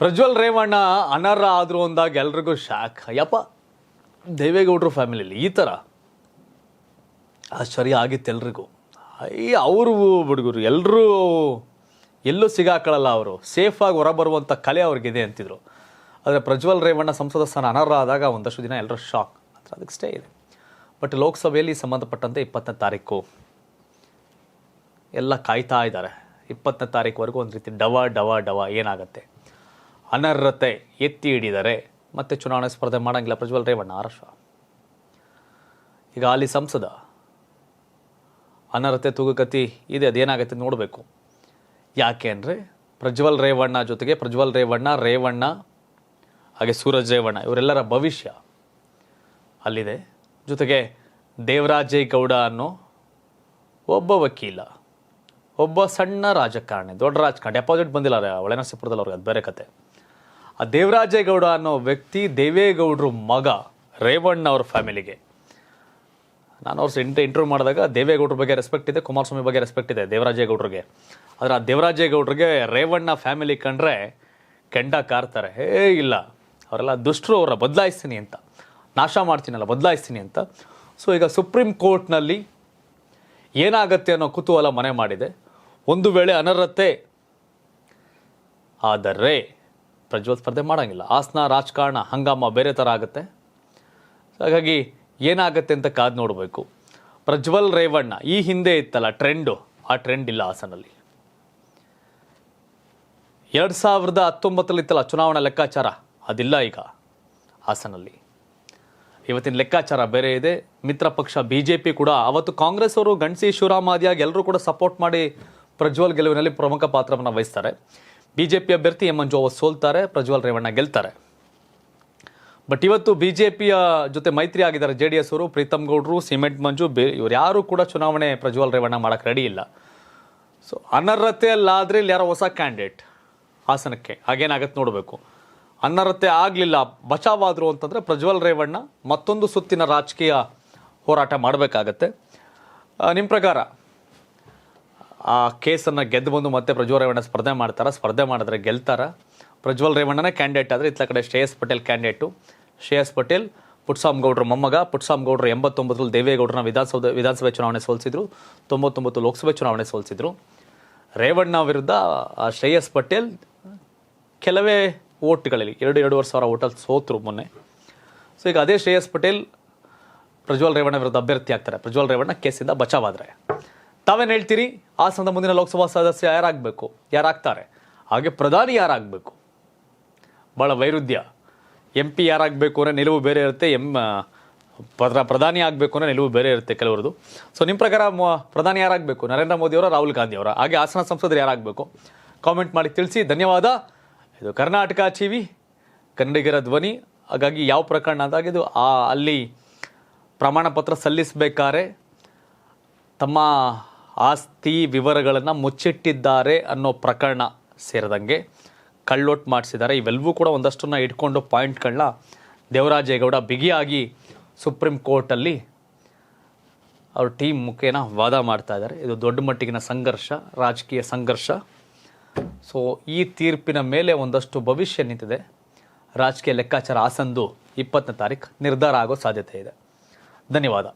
ಪ್ರಜ್ವಲ್ ರೇವಣ್ಣ ಅನರ್ಹ ಆದ್ರು ಅಂದಾಗ ಎಲ್ರಿಗೂ ಶಾಕ್. ಯಪ್ಪ, ದೇವೇಗೌಡರು ಫ್ಯಾಮಿಲಿಲಿ ಈ ಥರ ಆಶ್ಚರ್ಯ ಆಗಿತ್ತು ಎಲ್ರಿಗೂ. ಅವರು ಹುಡುಗರು ಎಲ್ಲರೂ ಎಲ್ಲೂ ಸಿಗಾಕೊಳ್ಳಲ್ಲ, ಅವರು ಸೇಫಾಗಿ ಹೊರಬರುವಂಥ ಕಲೆ ಅವ್ರಿಗಿದೆ ಅಂತಿದ್ರು. ಆದರೆ ಪ್ರಜ್ವಲ್ ರೇವಣ್ಣ ಸಂಸದ ಸ್ಥಾನ ಅನರ್ಹ ಆದಾಗ ಒಂದಷ್ಟು ದಿನ ಎಲ್ಲರೂ ಶಾಕ್. ಅದಕ್ಕೆ ಸ್ಟೇ ಇದೆ. ಬಟ್ ಲೋಕಸಭೆಯಲ್ಲಿ ಸಂಬಂಧಪಟ್ಟಂತೆ 20ನೇ ತಾರೀಕು ಎಲ್ಲ ಕಾಯ್ತಾ ಇದ್ದಾರೆ. 20ನೇ ತಾರೀಕುವರೆಗೂ ಒಂದು ರೀತಿ ಡವ ಏನಾಗುತ್ತೆ, ಅನರ್ಹತೆ ಎತ್ತಿ ಹಿಡಿದರೆ ಮತ್ತೆ ಚುನಾವಣೆ ಸ್ಪರ್ಧೆ ಮಾಡೋಂಗಿಲ್ಲ ಪ್ರಜ್ವಲ್ ರೇವಣ್ಣ ಆರಶ. ಈಗ ಅಲ್ಲಿ ಸಂಸದ ಅನರ್ಹತೆ ತೂಗುಕತಿ ಇದೆ, ಅದೇನಾಗುತ್ತೆ ನೋಡಬೇಕು. ಯಾಕೆ ಅಂದರೆ ಪ್ರಜ್ವಲ್ ರೇವಣ್ಣ ಜೊತೆಗೆ ಪ್ರಜ್ವಲ್ ರೇವಣ್ಣ ಹಾಗೆ ಸೂರಜ್ ರೇವಣ್ಣ ಇವರೆಲ್ಲರ ಭವಿಷ್ಯ ಅಲ್ಲಿದೆ. ಜೊತೆಗೆ ದೇವರಾಜೇಗೌಡ ಅನ್ನೋ ಒಬ್ಬ ವಕೀಲ, ಒಬ್ಬ ಸಣ್ಣ ರಾಜಕಾರಣಿ, ದೊಡ್ಡ ರಾಜಕಾರಣಿ, ಡೆಪಾಸಿಟ್ ಬಂದಿಲ್ಲ ಒಳನರಸೀಪುರದಲ್ಲಿ ಅವ್ರಿಗೆ, ಅದು ಬೇರೆ ಕತೆ. ಆ ದೇವರಾಜೇಗೌಡ ಅನ್ನೋ ವ್ಯಕ್ತಿ ದೇವೇಗೌಡರು ಮಗ ರೇವಣ್ಣ ಅವ್ರ ಫ್ಯಾಮಿಲಿಗೆ. ನಾನು ಅವ್ರ ಇಂಟರ್ವ್ಯೂ ಮಾಡಿದಾಗ ದೇವೇಗೌಡರ ಬಗ್ಗೆ ರೆಸ್ಪೆಕ್ಟ್ ಇದೆ, ಕುಮಾರಸ್ವಾಮಿ ಬಗ್ಗೆ ರೆಸ್ಪೆಕ್ಟ್ ಇದೆ ದೇವರಾಜೇಗೌಡರಿಗೆ. ಆದರೆ ಆ ದೇವರಾಜೇಗೌಡರಿಗೆ ರೇವಣ್ಣ ಫ್ಯಾಮಿಲಿ ಕಂಡ್ರೆ ಕೆಂಡ ಕಾರ್ತಾರೆ. ಇಲ್ಲ, ಅವರೆಲ್ಲ ದುಷ್ಟರು, ಅವರ ಬದಲಾಯಿಸ್ತೀನಿ ಅಂತ, ನಾಶ ಮಾಡ್ತೀನಲ್ಲ ಬದಲಾಯಿಸ್ತೀನಿ ಅಂತ. ಸೊ ಈಗ ಸುಪ್ರೀಂ ಕೋರ್ಟ್ನಲ್ಲಿ ಏನಾಗತ್ತೆ ಅನ್ನೋ ಕುತೂಹಲ ಮನೆ ಮಾಡಿದೆ. ಒಂದು ವೇಳೆ ಅನರ್ಹತೆ ಆದರೆ ಪ್ರಜ್ವಲ್ ಸ್ಪರ್ಧೆ ಮಾಡೋಂಗಿಲ್ಲ. ಹಾಸನ ರಾಜಕಾರಣ ಹಂಗಾಮ ಬೇರೆ ಥರ ಆಗುತ್ತೆ. ಹಾಗಾಗಿ ಏನಾಗುತ್ತೆ ಅಂತ ಕಾದು ನೋಡಬೇಕು. ಪ್ರಜ್ವಲ್ ರೇವಣ್ಣ ಈ ಹಿಂದೆ ಇತ್ತಲ್ಲ ಟ್ರೆಂಡು, ಆ ಟ್ರೆಂಡ್ ಇಲ್ಲ ಹಾಸನಲ್ಲಿ. 2019 ಇತ್ತಲ್ಲ ಚುನಾವಣಾ ಲೆಕ್ಕಾಚಾರ, ಅದಿಲ್ಲ ಈಗ ಹಾಸನಲ್ಲಿ. ಇವತ್ತಿನ ಲೆಕ್ಕಾಚಾರ ಬೇರೆ ಇದೆ. ಮಿತ್ರ ಪಕ್ಷ BJP ಕೂಡ, ಅವತ್ತು ಕಾಂಗ್ರೆಸ್ ಅವರು ಗಣಸಿ ಶಿವರಾಮಾದಿಯಾಗಿ ಎಲ್ಲರೂ ಕೂಡ ಸಪೋರ್ಟ್ ಮಾಡಿ ಪ್ರಜ್ವಲ್ ಗೆಲುವಿನಲ್ಲಿ ಪ್ರಮುಖ ಪಾತ್ರವನ್ನು ವಹಿಸ್ತಾರೆ. BJP ಅಭ್ಯರ್ಥಿ ಎಂ ಮಂಜು ಅವರು ಸೋಲ್ತಾರೆ, ಪ್ರಜ್ವಲ್ ರೇವಣ್ಣ ಗೆಲ್ತಾರೆ. ಬಟ್ ಇವತ್ತು BJPಯ ಜೊತೆ ಮೈತ್ರಿ ಆಗಿದ್ದಾರೆ JDS ಅವರು, ಪ್ರೀತಮ್ ಗೌಡ್ರು, ಸಿಮೆಂಟ್ ಮಂಜು, ಇವ್ರು ಯಾರು ಕೂಡ ಚುನಾವಣೆ ಪ್ರಜ್ವಲ್ ರೇವಣ್ಣ ಮಾಡೋಕ್ಕೆ ರೆಡಿ ಇಲ್ಲ. ಸೊ ಅನರ್ಹತೆಯಲ್ಲಾದರೆ ಇಲ್ಲಿ ಯಾರೋ ಹೊಸ ಕ್ಯಾಂಡಿಡೇಟ್ ಹಾಸನಕ್ಕೆ, ಹಾಗೇನಾಗತ್ತೆ ನೋಡಬೇಕು. ಅನರ್ಹತೆ ಆಗಲಿಲ್ಲ, ಬಚಾವಾದರು ಅಂತಂದರೆ ಪ್ರಜ್ವಲ್ ರೇವಣ್ಣ ಮತ್ತೊಂದು ಸುತ್ತಿನ ರಾಜಕೀಯ ಹೋರಾಟ ಮಾಡಬೇಕಾಗತ್ತೆ. ನಿಮ್ಮ ಪ್ರಕಾರ ಆ ಕೇಸನ್ನು ಗೆದ್ದು ಬಂದು ಮತ್ತೆ ಪ್ರಜ್ವಲ್ ರೇವಣ್ಣ ಸ್ಪರ್ಧೆ ಮಾಡ್ತಾರಾ? ಸ್ಪರ್ಧೆ ಮಾಡಿದ್ರೆ ಗೆಲ್ತಾರ? ಪ್ರಜ್ವಲ್ ರೇವಣ್ಣನೇ ಕ್ಯಾಂಡಿಡೇಟ್ ಆದರೆ ಇತ್ತ ಕಡೆ ಶ್ರೇಯಸ್ ಪಟೇಲ್ ಕ್ಯಾಂಡಿಡೇಟು. ಶ್ರೇಯಸ್ ಪಟೇಲ್ ಪುಟ್ಸಾಮ್ ಗೌಡ್ರ ಮೊಮ್ಮಗ. ಪುಟ್ಸಾಮ್ ಗೌಡ್ರು 89ರಲ್ಲಿ ದೇವೇಗೌಡರನ್ನ ವಿಧಾನಸಭೆ ಚುನಾವಣೆ ಸೋಲಿಸಿದ್ರು, 99 ಲೋಕಸಭೆ ಚುನಾವಣೆ ಸೋಲಿಸಿದ್ರು. ರೇವಣ್ಣ ವಿರುದ್ಧ ಆ ಶ್ರೇಯಸ್ ಪಟೇಲ್ ಕೆಲವೇ ಓಟ್ಗಳಲ್ಲಿ 2-2.5 ಸಾವಿರ ಓಟಲ್ಲಿ ಸೋತರು ಮೊನ್ನೆ. ಸೊ ಈಗ ಅದೇ ಶ್ರೇಯಸ್ ಪಟೇಲ್ ಪ್ರಜ್ವಲ್ ರೇವಣ್ಣ ವಿರುದ್ಧ ಅಭ್ಯರ್ಥಿ ಆಗ್ತಾರೆ. ಪ್ರಜ್ವಲ್ ರೇವಣ್ಣ ಕೇಸಿಂದ ಬಚಾವಾದರೆ ತಾವೇನು ಹೇಳ್ತೀರಿ? ಹಾಸನದ ಮುಂದಿನ ಲೋಕಸಭಾ ಸದಸ್ಯ ಯಾರಾಗಬೇಕು, ಯಾರಾಗ್ತಾರೆ? ಹಾಗೆ ಪ್ರಧಾನಿ ಯಾರಾಗಬೇಕು? ಭಾಳ ವೈರುಧ್ಯ. MP ಯಾರಾಗಬೇಕು ಅಂದರೆ ನಿಲುವು ಬೇರೆ ಇರುತ್ತೆ, ಪ್ರಧಾನಿ ಆಗಬೇಕು ಅಂದರೆ ನಿಲುವು ಬೇರೆ ಇರುತ್ತೆ ಕೆಲವರದು. ಸೊ ನಿಮ್ಮ ಪ್ರಕಾರ ಪ್ರಧಾನಿ ಯಾರಾಗಬೇಕು? ನರೇಂದ್ರ ಮೋದಿ ಅವರ, ರಾಹುಲ್ ಗಾಂಧಿ ಅವರ? ಹಾಗೆ ಹಾಸನ ಸಂಸದರು ಯಾರಾಗಬೇಕು? ಕಾಮೆಂಟ್ ಮಾಡಿ ತಿಳಿಸಿ. ಧನ್ಯವಾದ. ಇದು ಕರ್ನಾಟಕ TV, ಕನ್ನಡಿಗರ ಧ್ವನಿ. ಹಾಗಾಗಿ ಯಾವ ಪ್ರಕರಣ ಅಂದಾಗ ಇದು ಅಲ್ಲಿ ಪ್ರಮಾಣ ಪತ್ರ ಸಲ್ಲಿಸಬೇಕಾದ್ರೆ ತಮ್ಮ ಆಸ್ತಿ ವಿವರಗಳನ್ನು ಮುಚ್ಚಿಟ್ಟಿದ್ದಾರೆ ಅನ್ನೋ ಪ್ರಕರಣ ಸೇರಿದಂಗೆ ಕಳ್ಳೊಟ್ಟು ಮಾಡಿಸಿದ್ದಾರೆ. ಇವೆಲ್ಲವೂ ಕೂಡ ಒಂದಷ್ಟನ್ನು ಇಟ್ಕೊಂಡು ಪಾಯಿಂಟ್ಗಳನ್ನ ದೇವರಾಜೇಗೌಡ ಬಿಗಿಯಾಗಿ ಸುಪ್ರೀಂ ಕೋರ್ಟಲ್ಲಿ ಅವ್ರ ಟೀಮ್ ಮುಖೇನ ವಾದ ಮಾಡ್ತಾ ಇದ್ದಾರೆ. ಇದು ದೊಡ್ಡ ಮಟ್ಟಿಗಿನ ಸಂಘರ್ಷ, ರಾಜಕೀಯ ಸಂಘರ್ಷ. ಸೊ ಈ ತೀರ್ಪಿನ ಮೇಲೆ ಒಂದಷ್ಟು ಭವಿಷ್ಯ ನಿಂತಿದೆ. ರಾಜಕೀಯ ಲೆಕ್ಕಾಚಾರ ಹಾಸನದು 20ನೇ ತಾರೀಕು ನಿರ್ಧಾರ ಆಗೋ ಸಾಧ್ಯತೆ ಇದೆ. ಧನ್ಯವಾದ.